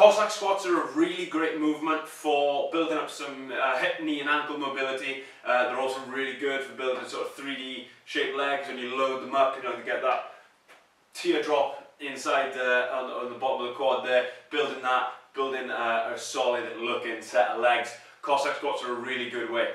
Cossack squats are a really great movement for building up some hip, knee and ankle mobility. They're also really good for building sort of 3D shaped legs. When you load them up, you know, you get that teardrop inside on the bottom of the quad there, building a solid looking set of legs. Cossack squats are a really good way.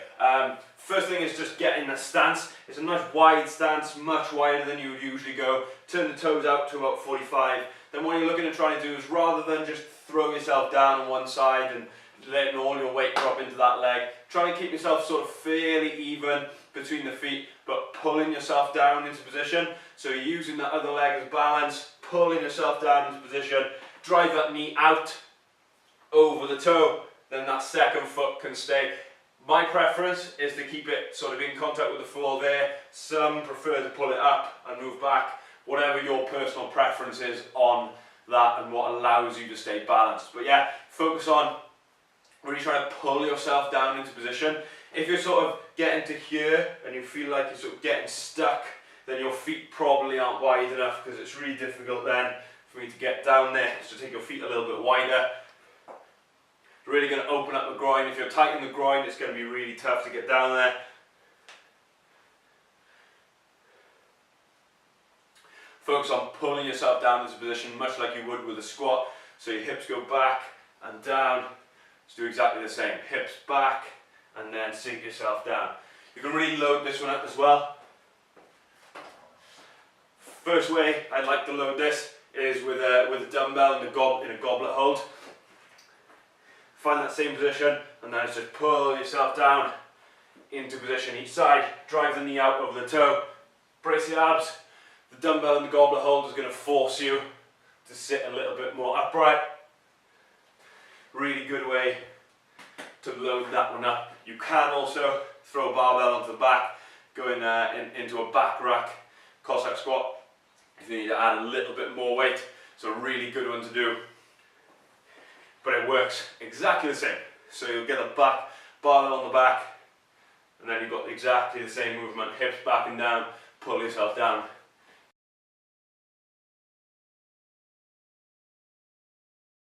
First thing is just getting the stance. It's a nice wide stance, much wider than you would usually go. Turn the toes out to about 45. Then what you're looking to try and do is, rather than just throw yourself down on one side and letting all your weight drop into that leg, try and keep yourself sort of fairly even between the feet, but pulling yourself down into position. So you're using that other leg as balance, pulling yourself down into position, drive that knee out over the toe, then that second foot can stay. My preference is to keep it sort of in contact with the floor there. Some prefer to pull it up and move back, whatever your personal preference is on that and what allows you to stay balanced. But yeah, focus on really trying to pull yourself down into position. If you're sort of getting to here and you feel like you're sort of getting stuck, then your feet probably aren't wide enough, because it's really difficult then for me to get down there. So take your feet a little bit wider. Really going to open up the groin. If you're tight in the groin, it's going to be really tough to get down there. Focus on pulling yourself down into position, much like you would with a squat. So your hips go back and down. Just do exactly the same. Hips back and then sink yourself down. You can really load this one up as well. First way I'd like to load this is with a dumbbell in a goblet hold. Find that same position and then just pull yourself down into position each side. Drive the knee out over the toe. Brace the abs. The dumbbell in the goblet hold is going to force you to sit a little bit more upright. Really good way to load that one up. You can also throw a barbell onto the back, going into a back rack Cossack squat if you need to add a little bit more weight. So a really good one to do. But it works exactly the same. So you'll get a back barbell on the back, and then you've got exactly the same movement, hips back and down, pull yourself down